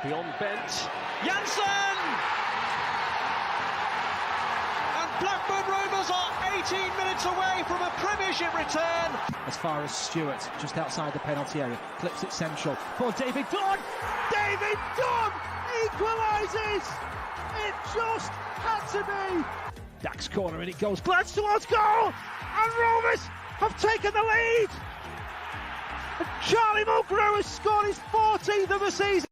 Beyond bent. Janssen! And Blackburn Rovers are 18 minutes away from a Premiership return. As far as Stewart, just outside the penalty area, clips it central for David Dunn. David Dunn equalises! It just had to be. Dax corner and it goes. Glance towards goal! And Rovers have taken the lead! And Charlie Mulgrew has scored his 14th of the season.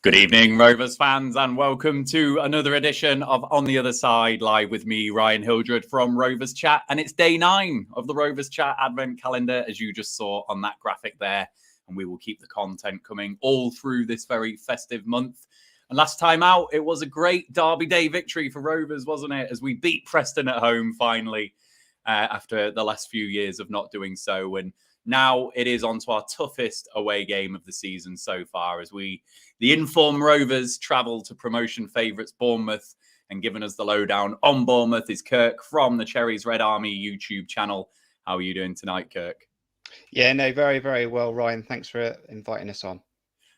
Good evening, Rovers fans, and welcome to another edition of On the Other Side, live with me, Ryan Hildred from Rovers Chat. And it's day 9 of the Rovers Chat Advent Calendar, as you just saw on that graphic there. And we will keep the content coming all through this very festive month. And last time out, it was a great Derby Day victory for Rovers, wasn't it? As we beat Preston at home, finally, after the last few years of not doing so. And now it is on to our toughest away game of the season so far, as the informed Rovers travel to promotion favourites Bournemouth. And giving us the lowdown on Bournemouth is Kirk from the Cherries Red Army YouTube channel. How are you doing tonight, Kirk? Yeah, no, very, very well, Ryan. Thanks for inviting us on.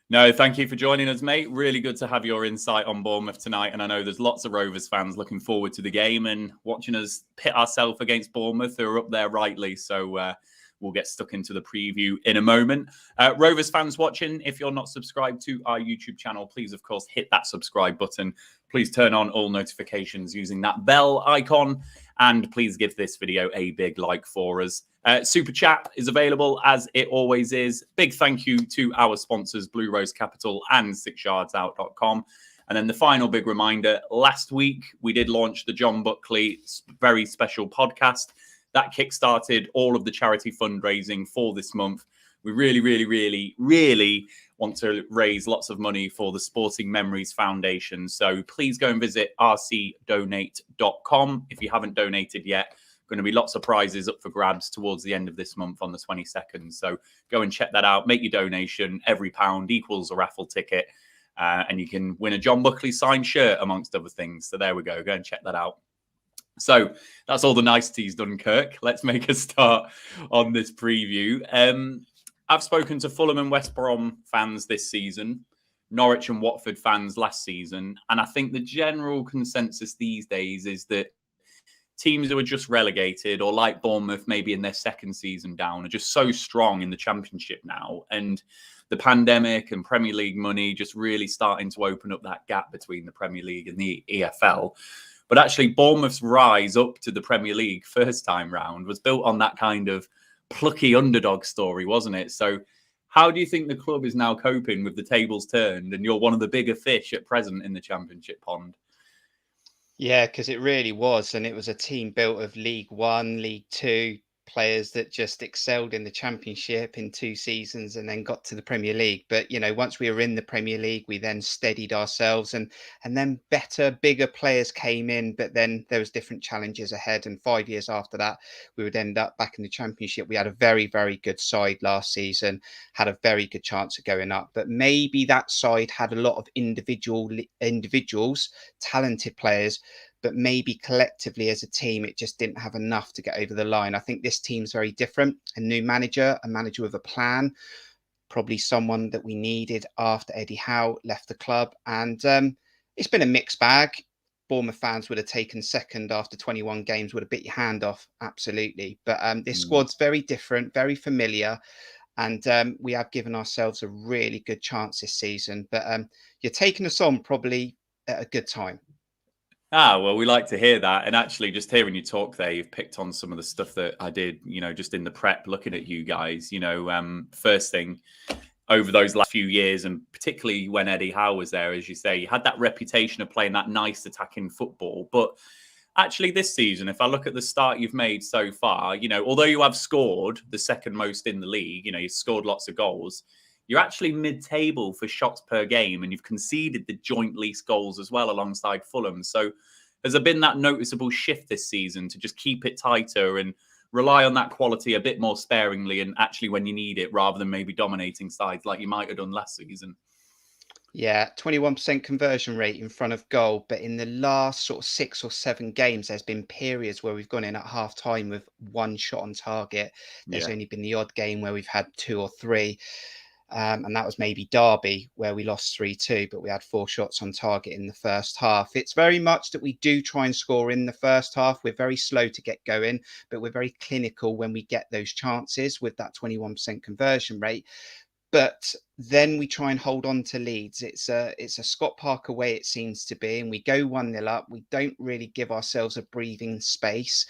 No, thank you for joining us, mate. Really good to have your insight on Bournemouth tonight. And I know there's lots of Rovers fans looking forward to the game and watching us pit ourselves against Bournemouth, who are up there rightly. So we'll get stuck into the preview in a moment. Rovers fans watching, if you're not subscribed to our YouTube channel, please, of course, hit that subscribe button. Please turn on all notifications using that bell icon. And please give this video a big like for us. Super Chat is available as it always is. Big thank you to our sponsors, Blue Rose Capital and 6yardsout.com. And then the final big reminder, last week we did launch the John Buckley very special podcast. That kickstarted all of the charity fundraising for this month. We really want to raise lots of money for the Sporting Memories Foundation. So please go and visit rcdonate.com if you haven't donated yet. Going to be lots of prizes up for grabs towards the end of this month on the 22nd. So go and check that out. Make your donation. Every £1 equals a raffle ticket. And you can win a John Buckley signed shirt, amongst other things. So there we go. Go and check that out. So that's all the niceties done, Kirk. Let's make a start on this preview. I've spoken to Fulham and West Brom fans this season, Norwich and Watford fans last season. And I think the general consensus these days is that teams who are just relegated, or like Bournemouth, maybe in their second season down, are just so strong in the Championship now. And the pandemic and Premier League money just really starting to open up that gap between the Premier League and the EFL. But actually, Bournemouth's rise up to the Premier League first time round was built on that kind of plucky underdog story, wasn't it? So how do you think the club is now coping with the tables turned and you're one of the bigger fish at present in the Championship pond? Yeah, because it really was. And it was a team built of League One, League Two players that just excelled in the Championship in 2 seasons and then got to the Premier League. But, you know, once we were in the Premier League, we then steadied ourselves and then better, bigger players came in. But then there was different challenges ahead. And 5 years after that, we would end up back in the Championship. We had a very, very good side last season, had a very good chance of going up. But maybe that side had a lot of individuals, talented players, but maybe collectively as a team, it just didn't have enough to get over the line. I think this team's very different. A new manager, a manager with a plan, probably someone that we needed after Eddie Howe left the club. And it's been a mixed bag. Bournemouth fans would have taken second after 21 games, would have bit your hand off. Absolutely. But this squad's very different, very familiar. And we have given ourselves a really good chance this season. But you're taking us on probably at a good time. Ah, well, we like to hear that. And actually, just hearing you talk there, you've picked on some of the stuff that I did, you know, just in the prep, looking at you guys, you know, first thing over those last few years, and particularly when Eddie Howe was there, as you say, you had that reputation of playing that nice attacking football. But actually this season, if I look at the start you've made so far, you know, although you have scored the second most in the league, you know, you've scored lots of goals, you're actually mid-table for shots per game, and you've conceded the joint least goals as well alongside Fulham. So has there been that noticeable shift this season to just keep it tighter and rely on that quality a bit more sparingly and actually when you need it, rather than maybe dominating sides like you might have done last season? Yeah, 21% conversion rate in front of goal. But in the last sort of 6 or 7 games, there's been periods where we've gone in at half time with one shot on target. There's Yeah. only been the odd game where we've had 2 or 3. And that was maybe Derby, where we lost 3-2, but we had 4 shots on target in the first half. It's very much that we do try and score in the first half. We're very slow to get going, but we're very clinical when we get those chances with that 21% conversion rate. But then we try and hold on to leads. It's a Scott Parker way, it seems to be, and we go 1-0 up. We don't really give ourselves a breathing space,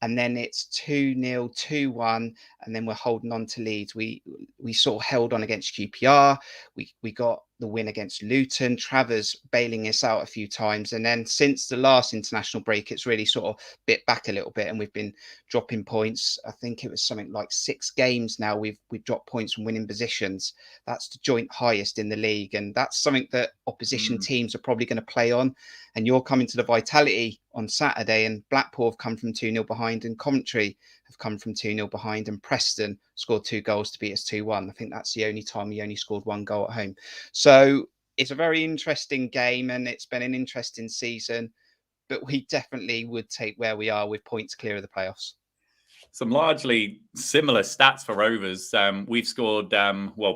and then it's 2-0, 2-1, and then we're holding on to leads. We sort of held on against QPR. We got the win against Luton. Travers bailing us out a few times, and then since the last international break, it's really sort of bit back a little bit, and we've been dropping points. I think it was something like 6 games now. We've dropped points from winning positions. That's the joint highest in the league, and that's something that opposition teams are probably going to play on. And you're coming to the Vitality on Saturday, and Blackpool have come from 2-0 behind, and Coventry have come from 2-0 behind, and Preston scored 2 goals to beat us 2-1. I think that's the only time we only scored 1 goal at home. So it's a very interesting game, and it's been an interesting season, but we definitely would take where we are with points clear of the playoffs. Some largely similar stats for Rovers. We've scored,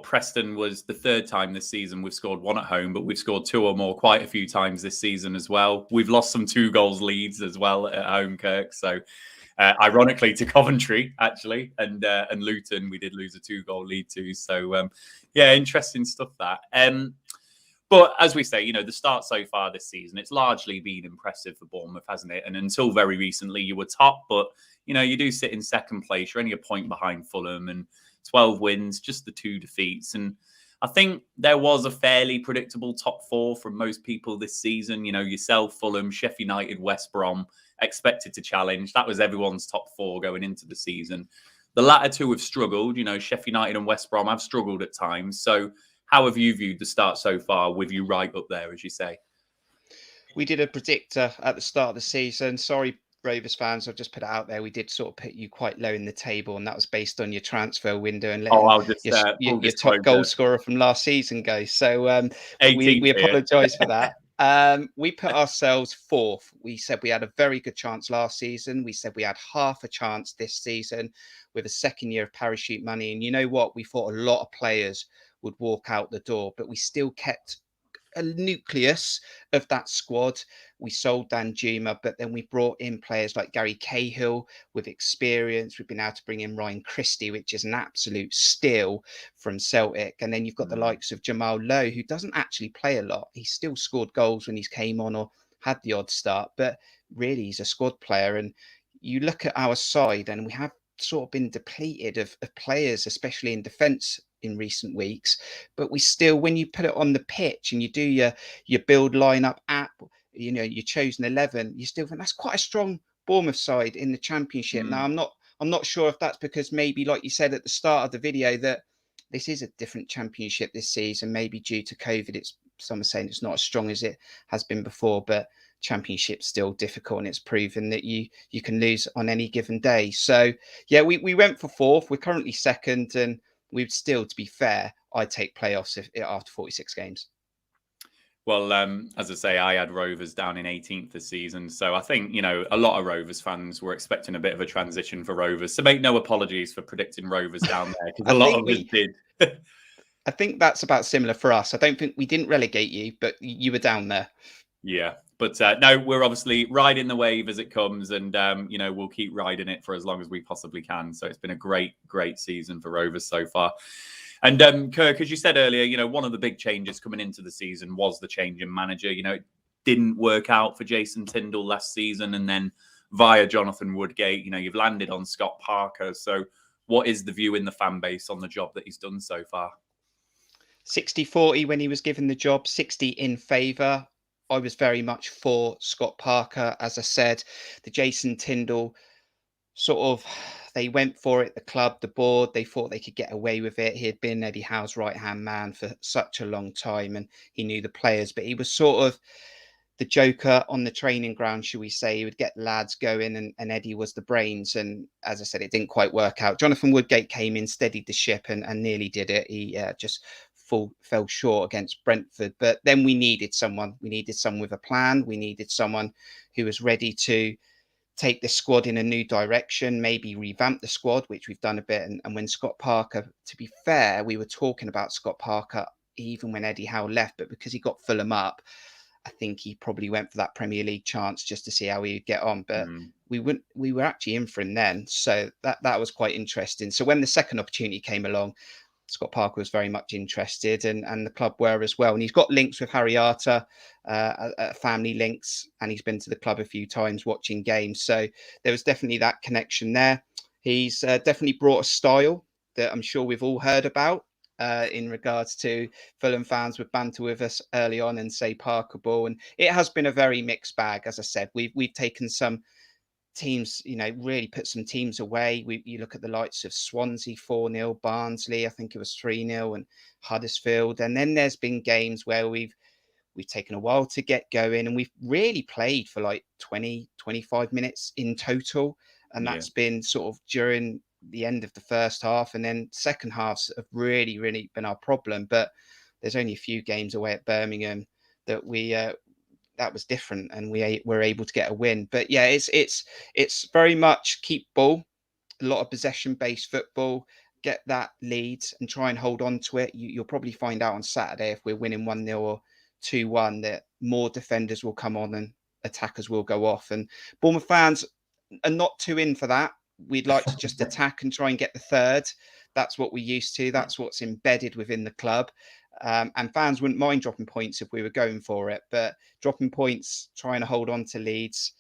Preston was the 3rd time this season we've scored 1 at home, but we've scored 2 or more quite a few times this season as well. We've lost some 2 goals leads as well at home, Kirk. So ironically to Coventry, actually, and Luton, we did lose a 2-goal lead too. So, interesting stuff that. But as we say, the start so far this season, it's largely been impressive for Bournemouth, hasn't it? And until very recently, you were top, but, you do sit in second place. You're only a point behind Fulham, and 12 wins, just the 2 defeats. And I think there was a fairly predictable top 4 from most people this season. Yourself, Fulham, Sheffield United, West Brom, expected to challenge. That was everyone's top 4 going into the season. The latter 2 have struggled. Sheffield United and West Brom have struggled at times. So how have you viewed the start so far, with you right up there, as you say? We did a predictor at the start of the season. Sorry, Rovers fans, I'll just put it out there. We did sort of put you quite low in the table, and that was based on your transfer window and letting your top goal scorer from last season go. So we apologise for that. We put ourselves 4th. We said we had a very good chance last season. We said we had half a chance this season with a second year of parachute money. And you know what? We thought a lot of players would walk out the door, but we still kept a nucleus of that squad. We sold Danjuma, but then we brought in players like Gary Cahill with experience. We've been able to bring in Ryan Christie, which is an absolute steal from Celtic. And then you've got the likes of Jamal Lowe, who doesn't actually play a lot. He still scored goals when he's came on or had the odd start, but really he's a squad player. And you look at our side, and we have sort of been depleted of players, especially in defence in recent weeks, but we still, when you put it on the pitch and you do your build lineup app, your chosen 11, you still think that's quite a strong Bournemouth side in the Championship. Now I'm not sure if that's because maybe, like you said at the start of the video, that this is a different Championship this season, maybe due to COVID. Some are saying it's not as strong as it has been before, but Championship's still difficult, and it's proven that you can lose on any given day. So yeah, we went for 4th. We're currently 2nd, and we'd still, to be fair, I'd take playoffs after 46 games. Well, as I say, I had Rovers down in 18th this season. So I think, a lot of Rovers fans were expecting a bit of a transition for Rovers. So make no apologies for predicting Rovers down there, because a lot of us did. I think that's about similar for us. I don't think we didn't relegate you, but you were down there. Yeah. But no, we're obviously riding the wave as it comes, and, we'll keep riding it for as long as we possibly can. So it's been a great, great season for Rovers so far. And Kirk, as you said earlier, one of the big changes coming into the season was the change in manager. It didn't work out for Jason Tindall last season, and then via Jonathan Woodgate, you've landed on Scott Parker. So what is the view in the fan base on the job that he's done so far? 60-40 when he was given the job, 60 in favour. I was very much for Scott Parker. As I said, the Jason Tindall they went for it, the club, the board, they thought they could get away with it. He had been Eddie Howe's right-hand man for such a long time, and he knew the players, but he was sort of the joker on the training ground, should we say. He would get lads going, and Eddie was the brains. And as I said, it didn't quite work out. Jonathan Woodgate came in, steadied the ship, and nearly did it. He just fell short against Brentford. But then we needed someone. We needed someone with a plan. We needed someone who was ready to take the squad in a new direction, maybe revamp the squad, which we've done a bit. And when Scott Parker, to be fair, we were talking about Scott Parker even when Eddie Howe left, but because he got Fulham up, I think he probably went for that Premier League chance just to see how he would get on. But we were actually in for him then. So that was quite interesting. So when the second opportunity came along, Scott Parker was very much interested, and the club were as well. And he's got links with Harry Arter, family links, and he's been to the club a few times watching games. So there was definitely that connection there. He's definitely brought a style that I'm sure we've all heard about in regards to Fulham fans would banter with us early on and say Parker ball. And it has been a very mixed bag. As I said, we've taken some teams, really put some teams away. You look at the likes of Swansea 4-0, Barnsley, I think it was 3-0, and Huddersfield. And then there's been games where we've taken a while to get going, and we've really played for like 20, 25 minutes in total. And that's been sort of during the end of the first half, and then second halves have really, really been our problem. But there's only a few games away at Birmingham that that was different, and we were able to get a win. But yeah, it's very much keep ball, a lot of possession-based football, get that lead and try and hold on to it. You'll probably find out on Saturday if we're winning 1-0 or 2-1 that more defenders will come on and attackers will go off. And Bournemouth fans are not too in for that. We'd like to just attack and try and get the third. That's what we're used to. That's what's embedded within the club. And fans wouldn't mind dropping points if we were going for it, but dropping points, trying to hold on to leads,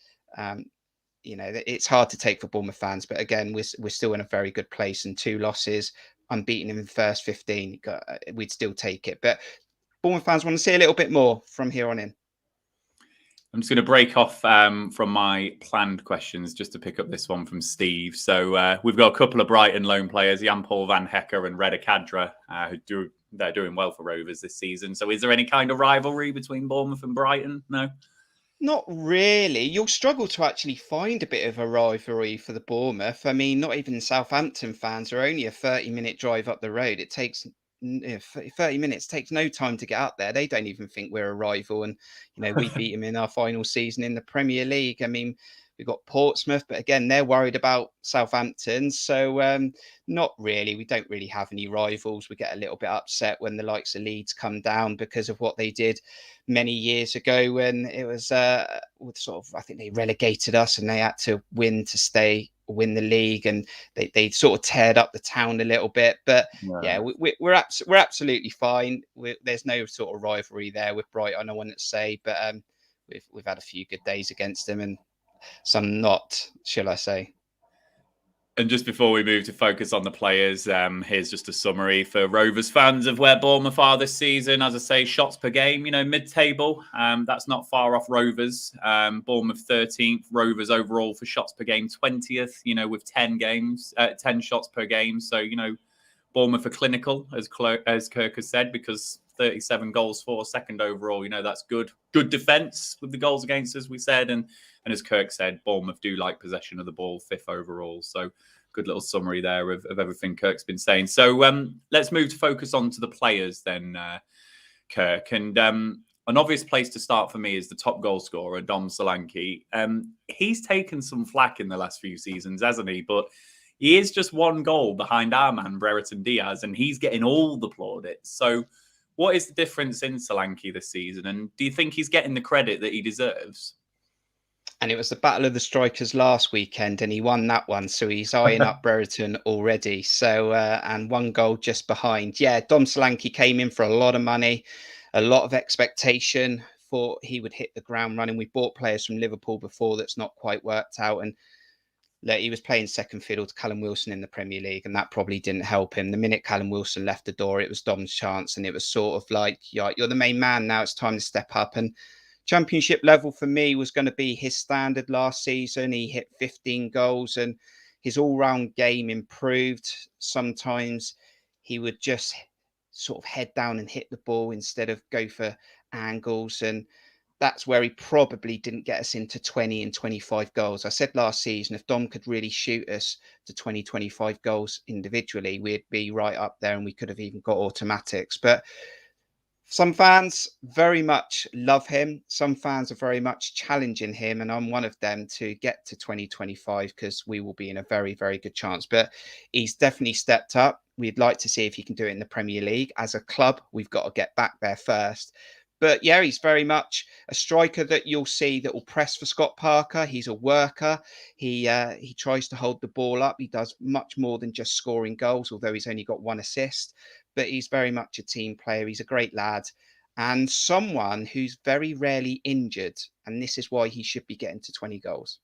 it's hard to take for Bournemouth fans. But again, we're still in a very good place, and 2 losses, unbeaten in the first 15, we'd still take it. But Bournemouth fans want to see a little bit more from here on in. I'm just going to break off from my planned questions just to pick up this one from Steve. So we've got a couple of Brighton loan players, Jan-Paul van Hecker and Reda Kadra, they're doing well for Rovers this season. So is there any kind of rivalry between Bournemouth and Brighton? No? Not really. You'll struggle to actually find a bit of a rivalry for the Bournemouth. I mean, not even Southampton fans are only a 30-minute drive up the road. It takes 30 minutes, takes no time to get up there. They don't even think we're a rival. And, we beat them in our final season in the Premier League. I mean, we've got Portsmouth, but again, they're worried about Southampton. So not really. We don't really have any rivals. We get a little bit upset when the likes of Leeds come down because of what they did many years ago when it was I think they relegated us and they had to win the league, and they sort of teared up the town a little bit. But we're absolutely fine. There's no sort of rivalry there with Brighton, I want to say, but we've had a few good days against them and some not, shall I say. And just before we move to focus on the players, here's just a summary for Rovers fans of where Bournemouth are this season. As I say, shots per game, mid-table. That's not far off Rovers. Bournemouth 13th, Rovers overall for shots per game 20th, with 10 shots per game. So, Bournemouth are clinical, as Kirk has said, because 37 goals for, second overall. That's good. Good defence with the goals against, as we said. And as Kirk said, Bournemouth do like possession of the ball, 5th overall. So good little summary there of everything Kirk's been saying. So let's move to focus on to the players then, Kirk. And an obvious place to start for me is the top goal scorer, Dom Solanke. He's taken some flack in the last few seasons, hasn't he? But he is just 1 goal behind our man, Brereton Diaz, and he's getting all the plaudits. So what is the difference in Solanke this season? And do you think he's getting the credit that he deserves? And it was the battle of the strikers last weekend, and he won that one. So he's eyeing up Brereton already. So, and 1 goal just behind. Yeah, Dom Solanke came in for a lot of money, a lot of expectation. Thought he would hit the ground running. We bought players from Liverpool before that's not quite worked out. And he was playing second fiddle to Callum Wilson in the Premier League, and that probably didn't help him. The minute Callum Wilson left the door, it was Dom's chance, and it was sort of like, you're the main man now, it's time to step up. And Championship level for me was going to be his standard last season. He hit 15 goals and his all-round game improved. Sometimes he would just sort of head down and hit the ball instead of go for angles. And that's where he probably didn't get us into 20 and 25 goals. I said last season, if Dom could really shoot us to 20, 25 goals individually, we'd be right up there and we could have even got automatics. But some fans very much love him. Some fans are very much challenging him. And I'm one of them to get to 2025 because we will be in a very, very good chance. But he's definitely stepped up. We'd like to see if he can do it in the Premier League. As a club, we've got to get back there first. But yeah, he's very much a striker that you'll see that will press for Scott Parker. He's a worker. He tries to hold the ball up. He does much more than just scoring goals, although he's only got 1 assist. But he's very much a team player. He's a great lad and someone who's very rarely injured. And this is why he should be getting to 20 goals.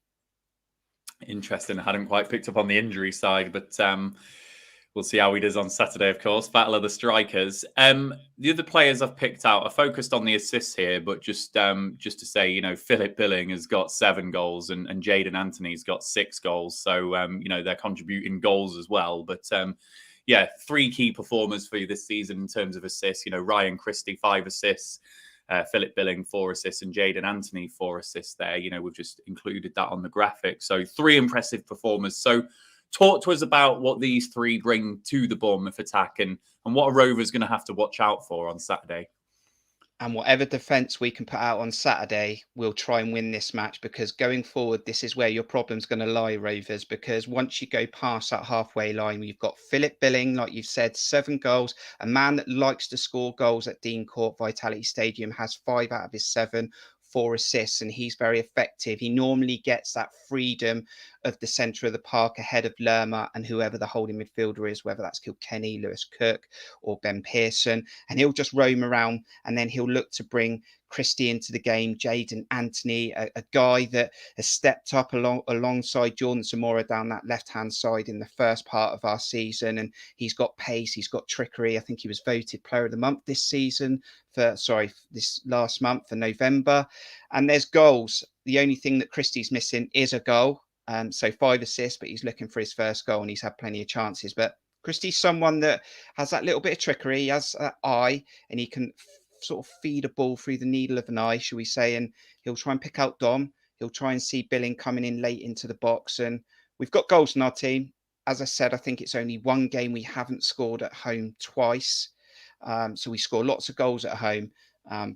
Interesting. I hadn't quite picked up on the injury side, but we'll see how he does on Saturday, of course. Battle of the strikers. The other players I've picked out are focused on the assists here, but just to say, you know, Philip Billing has got 7 goals and Jaden Anthony's got 6 goals. So, you know, they're contributing goals as well. But yeah, 3 key performers for you this season in terms of assists. You know, Ryan Christie, 5 assists. Philip Billing, 4 assists, and Jaden Anthony, 4 assists there. You know, we've just included that on the graphic. So 3 impressive performers. So talk to us about what these 3 bring to the Bournemouth attack and what are Rovers going to have to watch out for on Saturday. And whatever defence we can put out on Saturday, we'll try and win this match, because going forward, this is where your problem's going to lie, Rovers, because once you go past that halfway line, you've got Philip Billing, like you've said, 7 goals, a man that likes to score goals at Dean Court Vitality Stadium, has 5 out of his 7, 4 assists, and he's very effective. He normally gets that freedom of the centre of the park ahead of Lerma and whoever the holding midfielder is, whether that's Kilkenny, Lewis Cook or Ben Pearson, and he'll just roam around, and then he'll look to bring Christie into the game, Jaden Anthony, a guy that has stepped up alongside Jordan Zamora down that left-hand side in the first part of our season, and he's got pace, he's got trickery. I think he was voted Player of the Month this last month for November. And there's goals. The only thing that Christie's missing is a goal. So 5 assists, but he's looking for his first goal and he's had plenty of chances. But Christie's someone that has that little bit of trickery, he has that eye, and he can sort of feed a ball through the needle of an eye, shall we say, and he'll try and pick out Dom. He'll try and see Billing coming in late into the box. And we've got goals in our team. As I said, I think it's only 1 game we haven't scored at home twice. So we score lots of goals at home.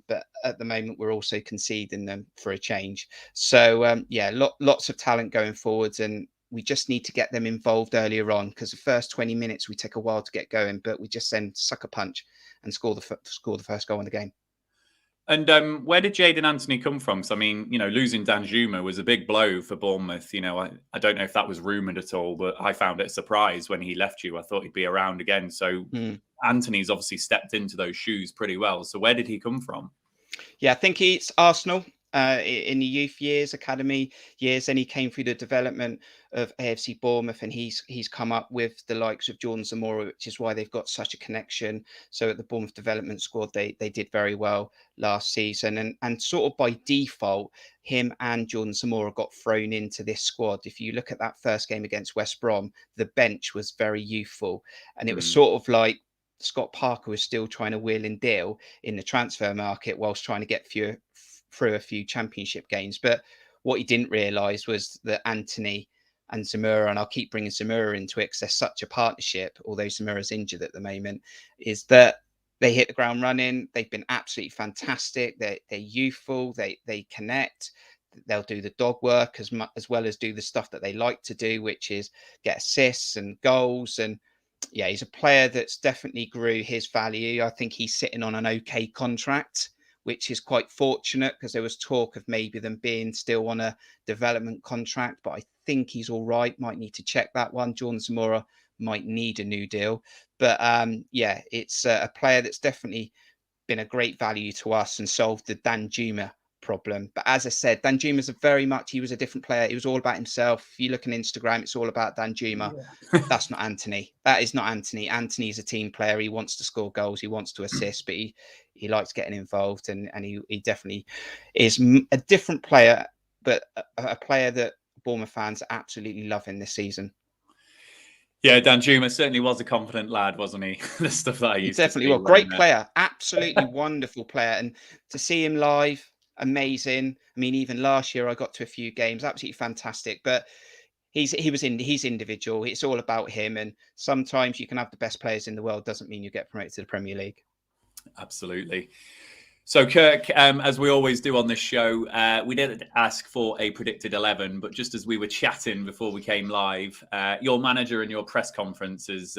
But at the moment, we're also conceding them for a change. So, yeah, lots of talent going forwards, and we just need to get them involved earlier on, because the first 20 minutes, we take a while to get going, but we just then suck a punch and score the first goal in the game. And where did Jaden Anthony come from? So, I mean, you know, losing Danjuma was a big blow for Bournemouth. You know, I don't know if that was rumoured at all, but I found it a surprise when he left you. I thought he'd be around again. So Anthony's obviously stepped into those shoes pretty well. So where did he come from? Yeah, I think it's Arsenal. In the youth years, academy years, then he came through the development of AFC Bournemouth, and he's come up with the likes of Jordan Zamora, which is why they've got such a connection. So at the Bournemouth development squad, they did very well last season, and sort of by default, him and Jordan Zamora got thrown into this squad. If you look at that first game against West Brom, the bench was very youthful, and it was sort of like Scott Parker was still trying to wheel and deal in the transfer market whilst trying to get through a few championship games. But what he didn't realise was that Anthony and Zamora, and I'll keep bringing Zamora into it because they're such a partnership, although Zamura's injured at the moment, is that they hit the ground running. They've been absolutely fantastic. They're youthful. They connect. They'll do the dog work as well as do the stuff that they like to do, which is get assists and goals. And yeah, he's a player that's definitely grew his value. I think he's sitting on an okay contract, which is quite fortunate, because there was talk of maybe them being still on a development contract, but I think he's all right. Might need to check that one. Jordan Zamora might need a new deal. But yeah, it's a player that's definitely been a great value to us and solved the Danjuma problem. But as I said, Danjuma's he was a different player. He was all about himself. If you look on Instagram, it's all about Danjuma. Yeah. That's not Anthony. That is not Anthony. Anthony's a team player. He wants to score goals. He wants to assist, but he likes getting involved, and he definitely is a different player, but a player that Bournemouth fans are absolutely loving this season. Yeah, Danjuma certainly was a confident lad, wasn't he? The stuff that I used to see. Definitely was. Great player. Absolutely wonderful player. And to see him live, amazing. I mean, even last year I got to a few games, absolutely fantastic. But he's individual. It's all about him. And sometimes you can have the best players in the world, doesn't mean you get promoted to the Premier League. Absolutely. So, Kirk, as we always do on this show, we didn't ask for a predicted 11, but just as we were chatting before we came live, your manager and your press conference has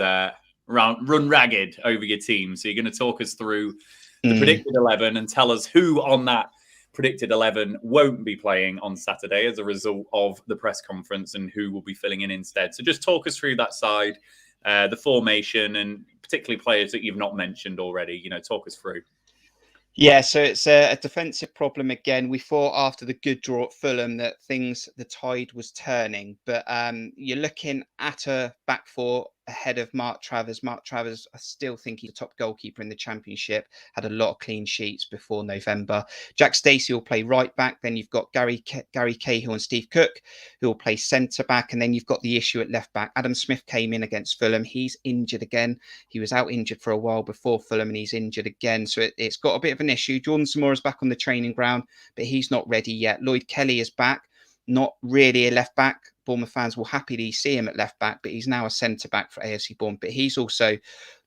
run ragged over your team. So you're going to talk us through the predicted 11 and tell us who on that predicted 11 won't be playing on Saturday as a result of the press conference and who will be filling in instead. So just talk us through that side, the formation, and particularly players that you've not mentioned already. Talk us through. Yeah, so it's a defensive problem again. We thought after the good draw at Fulham that the tide was turning, but you're looking at a back four ahead of Mark Travers. Mark Travers, I still think he's a top goalkeeper in the Championship, had a lot of clean sheets before November. Jack Stacey will play right back. Then you've got Gary Cahill and Steve Cook, who will play centre back. And then you've got the issue at left back. Adam Smith came in against Fulham. He's injured again. He was out injured for a while before Fulham, and he's injured again. So it's got a bit of an issue. Jordan Samora's back on the training ground, but he's not ready yet. Lloyd Kelly is back. Not really a left back. Bournemouth fans will happily see him at left back, but he's now a centre back for AFC Bournemouth. But he's also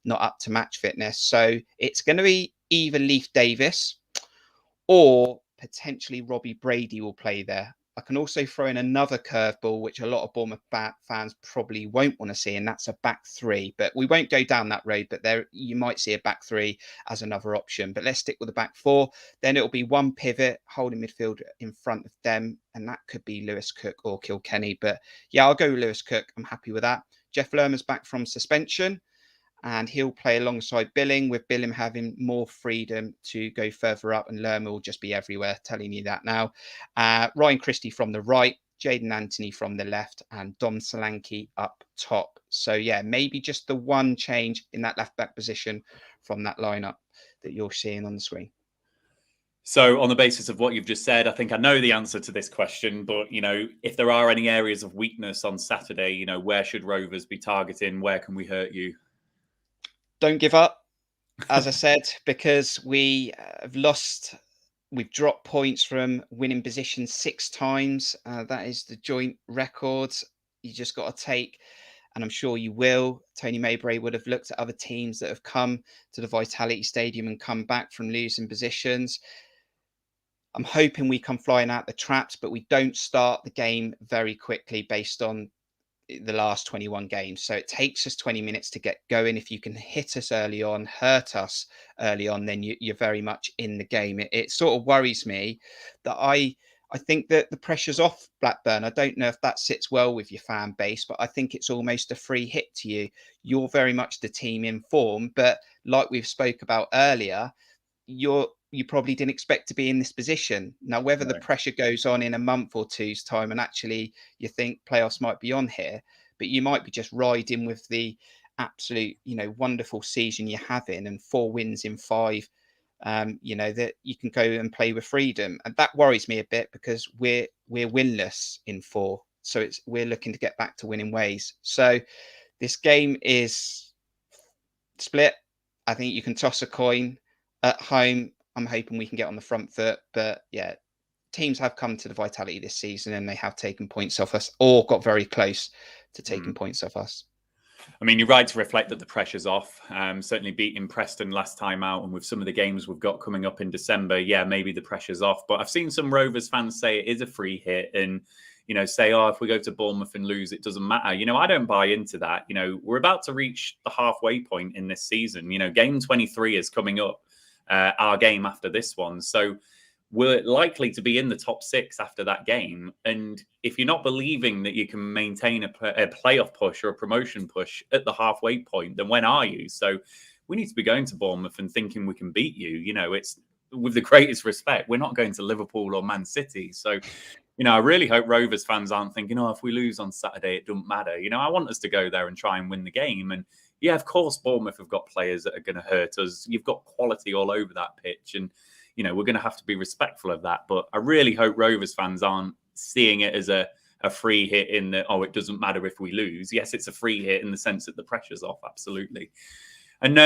not up to match fitness. So it's going to be either Leif Davis or potentially Robbie Brady will play there. I can also throw in another curveball, which a lot of Bournemouth fans probably won't want to see, and that's a back three. But we won't go down that road, but there you might see a back three as another option. But let's stick with the back four. Then it'll be one pivot, holding midfield in front of them, and that could be Lewis Cook or Kilkenny. But yeah, I'll go with Lewis Cook. I'm happy with that. Jeff Lerman's back from suspension, and he'll play alongside Billing, with Billing having more freedom to go further up, and Lerma will just be everywhere, telling you that now. Ryan Christie from the right, Jaden Anthony from the left, and Dom Solanke up top. So yeah, maybe just the one change in that left back position from that lineup that you're seeing on the screen. So on the basis of what you've just said, I think I know the answer to this question, but, if there are any areas of weakness on Saturday, where should Rovers be targeting? Where can we hurt you? Don't give up, as I said, because we have lost. We've dropped points from winning position 6 times. That is the joint record. You just got to take, and I'm sure you will. Tony Mowbray would have looked at other teams that have come to the Vitality Stadium and come back from losing positions. I'm hoping we come flying out the traps, but we don't start the game very quickly based on the last 21 games. So it takes us 20 minutes to get going. If you can hit us early on, hurt us early on, then you're very much in the game. It sort of worries me that I think that the pressure's off Blackburn. I don't know if that sits well with your fan base, but I think it's almost a free hit to you. You're very much the team in form, but like we've spoke about earlier, you probably didn't expect to be in this position. Now, whether the pressure goes on in a month or two's time and actually you think playoffs might be on here, but you might be just riding with the absolute, wonderful season you're having and 4 wins in 5, that you can go and play with freedom. And that worries me a bit because we're winless in 4. So we're looking to get back to winning ways. So this game is split. I think you can toss a coin at home. I'm hoping we can get on the front foot, but yeah, teams have come to the Vitality this season and they have taken points off us or got very close to taking points off us. I mean, you're right to reflect that the pressure's off. Certainly beating Preston last time out, and with some of the games we've got coming up in December, yeah, maybe the pressure's off. But I've seen some Rovers fans say it is a free hit and, say, if we go to Bournemouth and lose, it doesn't matter. I don't buy into that. We're about to reach the halfway point in this season. Game 23 is coming up. Our game after this one. So we're likely to be in the top 6 after that game. And if you're not believing that you can maintain a playoff push or a promotion push at the halfway point, then when are you? So we need to be going to Bournemouth and thinking we can beat you. It's with the greatest respect. We're not going to Liverpool or Man City. So, I really hope Rovers fans aren't thinking, if we lose on Saturday, it doesn't matter. I want us to go there and try and win the game. And yeah, of course, Bournemouth have got players that are going to hurt us. You've got quality all over that pitch. And, we're going to have to be respectful of that. But I really hope Rovers fans aren't seeing it as a free hit in that, it doesn't matter if we lose. Yes, it's a free hit in the sense that the pressure's off. Absolutely. And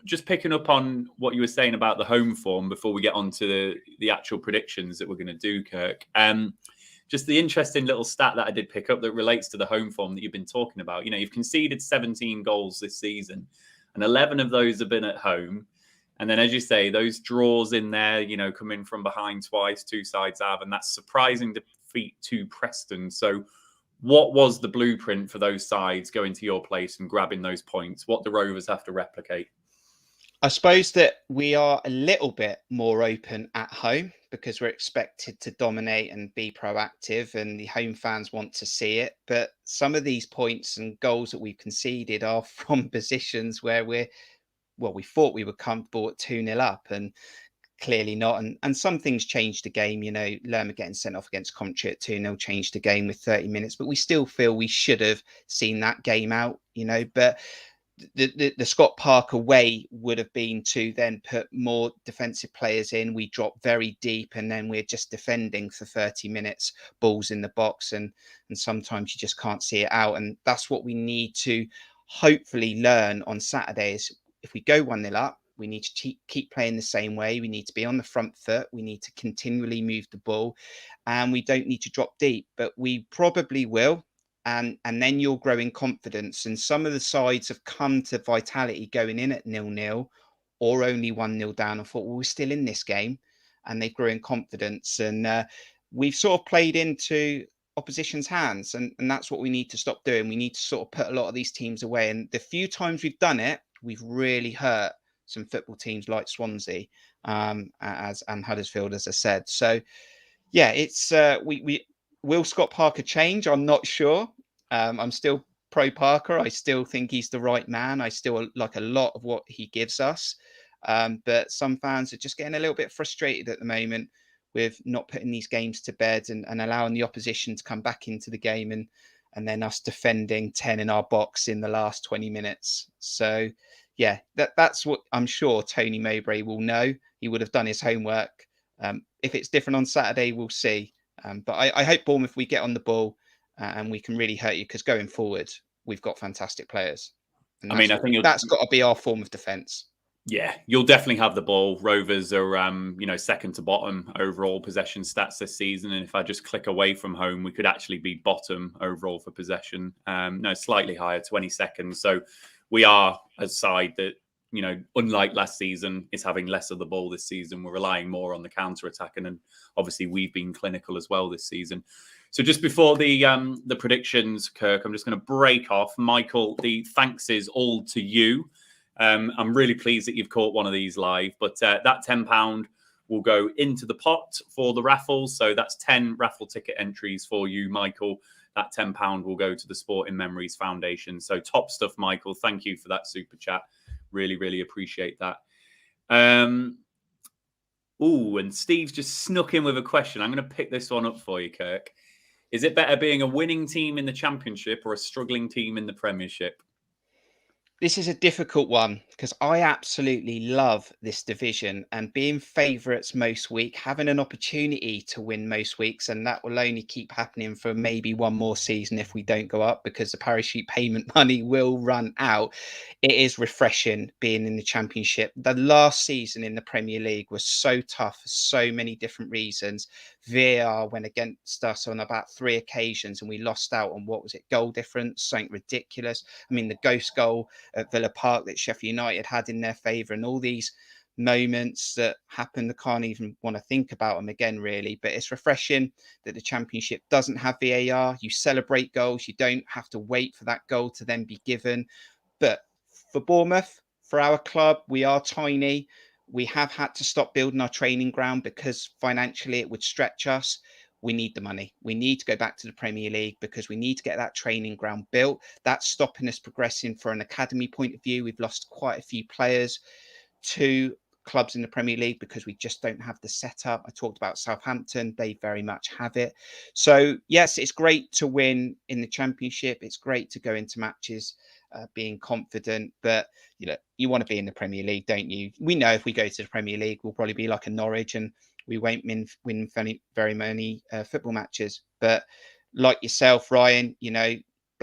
just picking up on what you were saying about the home form before we get on to the actual predictions that we're going to do, Kirk. Just the interesting little stat that I did pick up that relates to the home form that you've been talking about. You know, you've conceded 17 goals this season, and 11 of those have been at home. And then, as you say, those draws in there, you know, coming from behind twice, two sides have, and that's surprising defeat to Preston. So what was the blueprint for those sides going to your place and grabbing those points? What do Rovers have to replicate? I suppose that we are a little bit more open at home because we're expected to dominate and be proactive, and the home fans want to see it. But some of these points and goals that we've conceded are from positions where we thought we were comfortable at 2-0 up, and clearly not. And some things changed the game. You know, Lerma getting sent off against Coventry at 2-0 changed the game with 30 minutes, but we still feel we should have seen that game out, you know. But the Scott Parker way would have been to then put more defensive players in. We drop very deep, and then we're just defending for 30 minutes, balls in the box, and sometimes you just can't see it out. And that's what we need to hopefully learn on Saturdays. If we go 1-0 up, we need to keep playing the same way. We need to be on the front foot. We need to continually move the ball, and we don't need to drop deep, but we probably will. And then you'll grow in confidence. And some of the sides have come to vitality going in at 0-0 or only 1-0 down and thought, well, we're still in this game. And they grew in confidence. And we've sort of played into opposition's hands. And that's what we need to stop doing. We need to sort of put a lot of these teams away. And the few times we've done it, we've really hurt some football teams like Swansea and Huddersfield, as I said. So, yeah, it's will Scott Parker change? I'm not sure. I'm still pro Parker. I still think he's the right man. I still like a lot of what he gives us. But some fans are just getting a little bit frustrated at the moment with not putting these games to bed and allowing the opposition to come back into the game and then us defending 10 in our box in the last 20 minutes. So, yeah, that's what I'm sure Tony Mowbray will know. He would have done his homework. If it's different on Saturday, we'll see. But I hope Bournemouth, we get on the ball and we can really hurt you, because going forward, we've got fantastic players. And I think that's got to be our form of defence. Yeah, you'll definitely have the ball. Rovers are, second to bottom overall possession stats this season. And if I just click away from home, we could actually be bottom overall for possession. Slightly higher, 22nd. So we are a side that, unlike last season, is having less of the ball this season. We're relying more on the counter-attack, and obviously we've been clinical as well this season. So just before the predictions, Kirk, I'm just going to break off. Michael, the thanks is all to you. I'm really pleased that you've caught one of these live, but that £10 will go into the pot for the raffles. So that's 10 raffle ticket entries for you, Michael. That £10 will go to the Sporting Memories Foundation. So top stuff, Michael. Thank you for that super chat. Really, really appreciate that. And Steve's just snuck in with a question. I'm going to pick this one up for you, Kirk. Is it better being a winning team in the Championship or a struggling team in the Premiership? This is a difficult one because I absolutely love this division, and being favourites most week, having an opportunity to win most weeks, and that will only keep happening for maybe one more season if we don't go up, because the parachute payment money will run out. It is refreshing being in the Championship. The last season in the Premier League was so tough for so many different reasons. VAR went against us on about 3 occasions and we lost out on, what was it, goal difference, something ridiculous. I mean, the ghost goal at Villa Park that Sheffield United had in their favour, and all these moments that happened, I can't even want to think about them again, really. But it's refreshing that the Championship doesn't have VAR. You celebrate goals. You don't have to wait for that goal to then be given. But for Bournemouth, for our club, we are tiny. We have had to stop building our training ground because financially it would stretch us. We need the money. We need to go back to the Premier League because we need to get that training ground built. That's stopping us progressing from an academy point of view. We've lost quite a few players to clubs in the Premier League because we just don't have the setup. I talked about Southampton. They very much have it. So, yes, it's great to win in the Championship. It's great to go into matches being confident, but you want to be in the Premier League, don't you? We know if we go to the Premier League, we'll probably be like a Norwich and we won't win very many football matches. But like yourself, Ryan,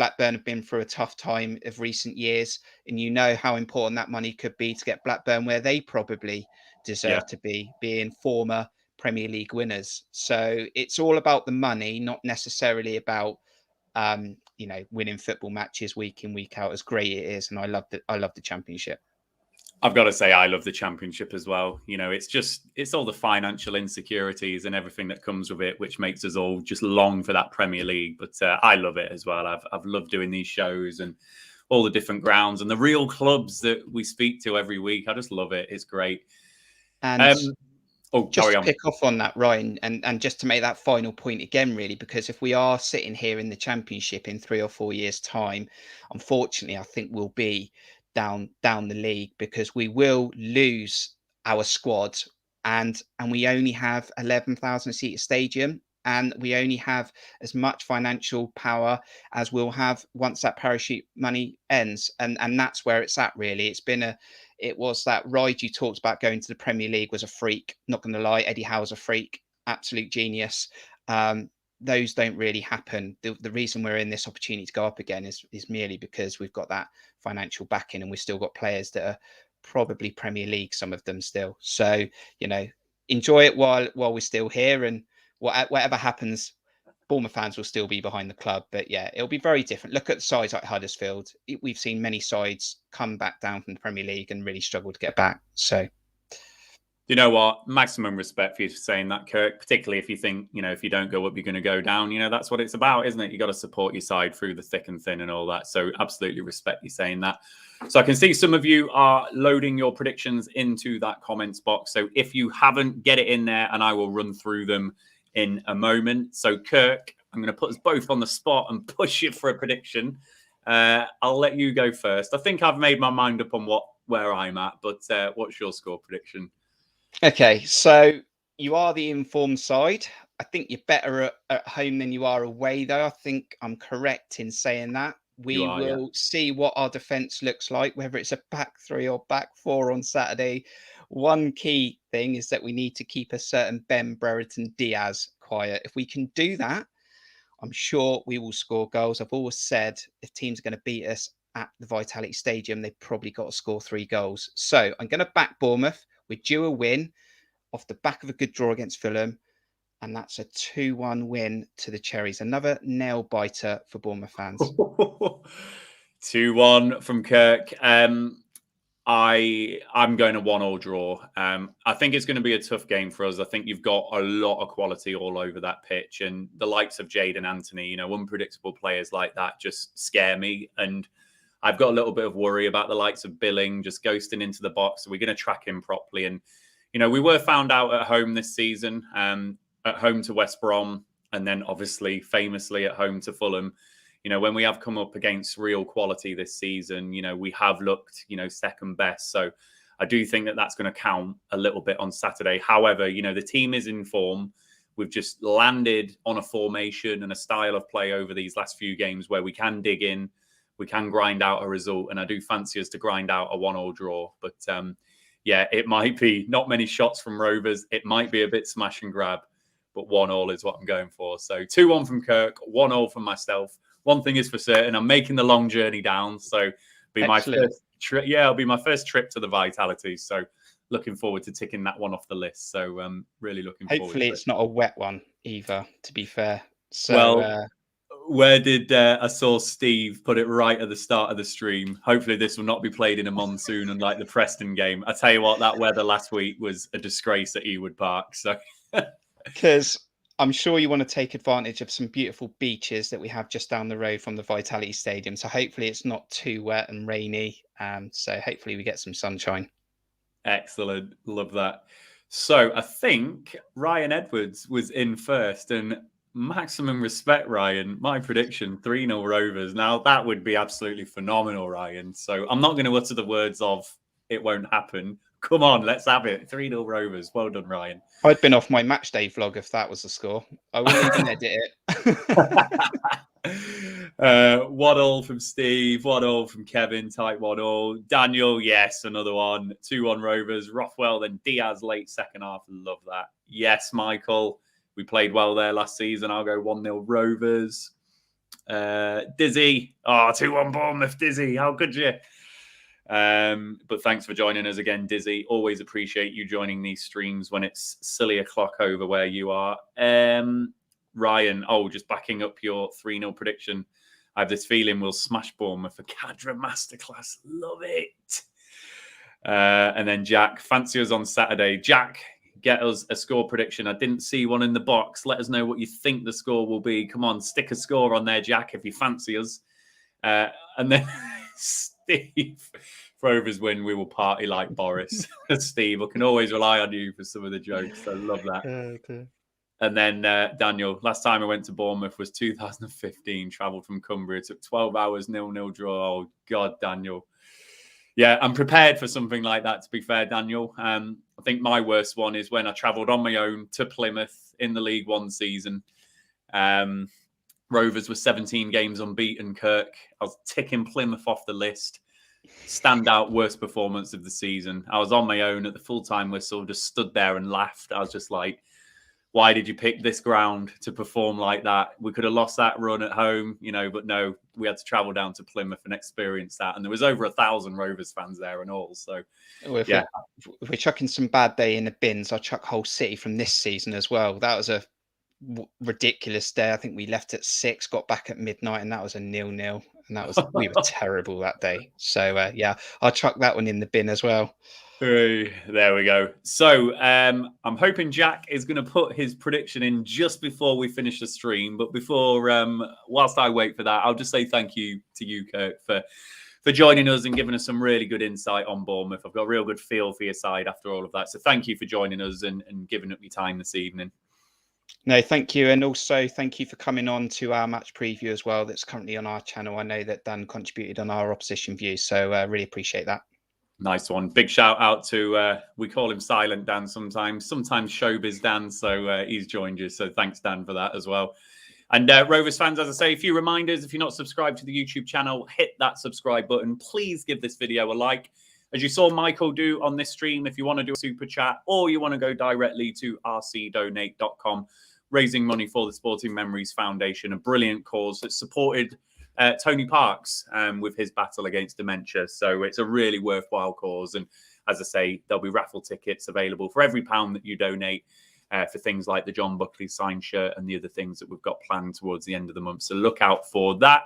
Blackburn have been through a tough time of recent years, and you know how important that money could be to get Blackburn where they probably deserve to be, being former Premier League winners. So it's all about the money, not necessarily about winning football matches week in, week out, as great it is. And I love the Championship. I've got to say, I love the Championship as well. It's all the financial insecurities and everything that comes with it, which makes us all just long for that Premier League. But I love it as well. I've loved doing these shows and all the different grounds and the real clubs that we speak to every week. I just love it. It's great. And just to pick off on that, Ryan, and just to make that final point again, really, because if we are sitting here in the Championship in 3 or 4 years' time, unfortunately, I think we'll be down the league, because we will lose our squad, and we only have 11,000 seat stadium, and we only have as much financial power as we'll have once that parachute money ends, and that's where it's at, really. It was that ride you talked about, going to the Premier League was a freak. Not going to lie, Eddie Howe's a freak, absolute genius. Those don't really happen. The reason we're in this opportunity to go up again is merely because we've got that financial backing, and we've still got players that are probably Premier League, some of them still. So, enjoy it while we're still here, and whatever happens, Bournemouth fans will still be behind the club. But yeah, it'll be very different. Look at sides like Huddersfield. We've seen many sides come back down from the Premier League and really struggle to get back. So, you know what? Maximum respect for you for saying that, Kirk, particularly if you think, if you don't go up, you're going to go down. That's what it's about, isn't it? You got to support your side through the thick and thin and all that. So absolutely respect you saying that. So I can see some of you are loading your predictions into that comments box. So if you haven't, get it in there and I will run through them in a moment. So Kirk, I'm going to put us both on the spot and push you for a prediction. I'll let you go first. I think I've made my mind up on where I'm at, but what's your score prediction? Okay, so you are the informed side. I think you're better at home than you are away, though. I think I'm correct in saying that. We will see what our defence looks like, whether it's a back 3 or back 4 on Saturday. One key thing is that we need to keep a certain Ben Brereton Diaz quiet. If we can do that, I'm sure we will score goals. I've always said if teams are going to beat us at the Vitality Stadium, they've probably got to score 3 goals. So I'm going to back Bournemouth. We're due a win off the back of a good draw against Fulham. And that's a 2-1 win to the Cherries. Another nail biter for Bournemouth fans. 2-1 from Kirk. I'm going to 1-1 draw. I think it's going to be a tough game for us. I think you've got a lot of quality all over that pitch, and the likes of Jaden Anthony, unpredictable players like that just scare me. And I've got a little bit of worry about the likes of Billing just ghosting into the box. So we're going to track him properly. And, we were found out at home this season, at home to West Brom, and then obviously famously at home to Fulham. When we have come up against real quality this season, we have looked, second best. So I do think that that's going to count a little bit on Saturday. However, the team is in form. We've just landed on a formation and a style of play over these last few games where we can dig in, we can grind out a result. And I do fancy us to grind out a 1-1 draw. But it might be not many shots from Rovers. It might be a bit smash and grab, but 1-1 is what I'm going for. So 2-1 from Kirk, 1-0 from myself. One thing is for certain, I'm making the long journey down. So be my first trip. Yeah, it'll be my first trip to the Vitality. So looking forward to ticking that one off the list. So really looking forward. Hopefully it's not a wet one either, to be fair. So where did I saw Steve put it right at the start of the stream? Hopefully this will not be played in a monsoon unlike the Preston game. I tell you what, that weather last week was a disgrace at Ewood Park. So because I'm sure you want to take advantage of some beautiful beaches that we have just down the road from the Vitality Stadium. So hopefully it's not too wet and rainy. So hopefully we get some sunshine. Excellent. Love that. So I think Ryan Edwards was in first, and maximum respect, Ryan. My prediction, 3-0 Rovers. Now that would be absolutely phenomenal, Ryan. So I'm not going to utter the words of it won't happen. Come on, let's have it. 3-0 Rovers. Well done, Ryan. I'd been off my match day vlog if that was the score. I wouldn't even edit it. 1-1 from Steve, 1-1 from Kevin, tight 1-1. Daniel, yes, another one. 2-1 Rovers. Rothwell, then Diaz late second half. Love that. Yes, Michael. We played well there last season. I'll go 1-0 Rovers. Dizzy. Oh, 2-1 Bournemouth, Dizzy. How could you? But thanks for joining us again, Dizzy. Always appreciate you joining these streams when it's silly o'clock over where you are. Ryan, just backing up your 3-0 prediction. I have this feeling we'll smash Bournemouth for Cadra Masterclass. Love it. And then Jack, fancy us on Saturday. Jack, get us a score prediction. I didn't see one in the box. Let us know what you think the score will be. Come on, stick a score on there, Jack, if you fancy us. And then Steve, Rovers win, we will party like Boris. Steve, I can always rely on you for some of the jokes. I love that. Okay. And then Daniel, last time I went to Bournemouth was 2015, travelled from Cumbria, took 12 hours, 0-0 draw. Oh, God, Daniel. Yeah, I'm prepared for something like that, to be fair, Daniel. I think my worst one is when I travelled on my own to Plymouth in the League One season. Rovers were 17 games unbeaten, Kirk. I was ticking Plymouth off the list. Standout worst performance of the season. I was on my own at the full-time whistle, just stood there and laughed. I was just like, why did you pick this ground to perform like that? We could have lost that run at home, but no, we had to travel down to Plymouth and experience that. And there was over 1,000 Rovers fans there and all. So, if we're chucking some bad day in the bins, I'll chuck Hull City from this season as well. That was a ridiculous day. I think we left at 6, got back at midnight, and that was a 0-0. And we were terrible that day. So, I'll chuck that one in the bin as well. There we go. So I'm hoping Jack is going to put his prediction in just before we finish the stream. But before, whilst I wait for that, I'll just say thank you to you, Kirk, for joining us and giving us some really good insight on Bournemouth. I've got a real good feel for your side after all of that. So thank you for joining us and giving up your time this evening. No, thank you. And also thank you for coming on to our match preview as well. That's currently on our channel. I know that Dan contributed on our opposition view. So really appreciate that. Nice one. Big shout out to, we call him Silent Dan sometimes Showbiz Dan. So he's joined you. So thanks, Dan, for that as well. And Rovers fans, as I say, a few reminders. If you're not subscribed to the YouTube channel, hit that subscribe button. Please give this video a like. As you saw Michael do on this stream, if you want to do a super chat or you want to go directly to rcdonate.com, raising money for the Sporting Memories Foundation, a brilliant cause that supported Tony Parks with his battle against dementia. So it's a really worthwhile cause. And as I say, there'll be raffle tickets available for every £1 that you donate for things like the John Buckley signed shirt and the other things that we've got planned towards the end of the month. So look out for that.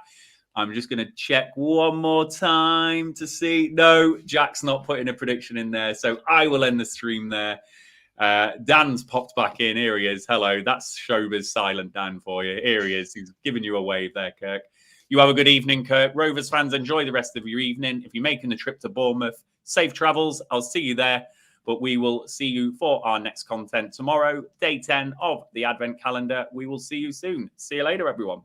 I'm just going to check one more time to see. No, Jack's not putting a prediction in there. So I will end the stream there. Dan's popped back in. Here he is. Hello. That's Showbiz Silent Dan for you. Here he is. He's giving you a wave there, Kirk. You have a good evening, Kirk. Rovers fans, enjoy the rest of your evening. If you're making the trip to Bournemouth, safe travels. I'll see you there. But we will see you for our next content tomorrow, day 10 of the Advent calendar. We will see you soon. See you later, everyone.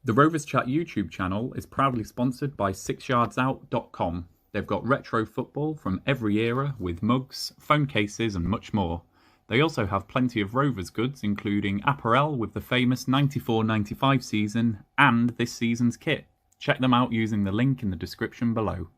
The Rovers Chat YouTube channel is proudly sponsored by 6yardsout.com. They've got retro football from every era with mugs, phone cases and much more. They also have plenty of Rovers goods, including apparel with the famous 94-95 season and this season's kit. Check them out using the link in the description below.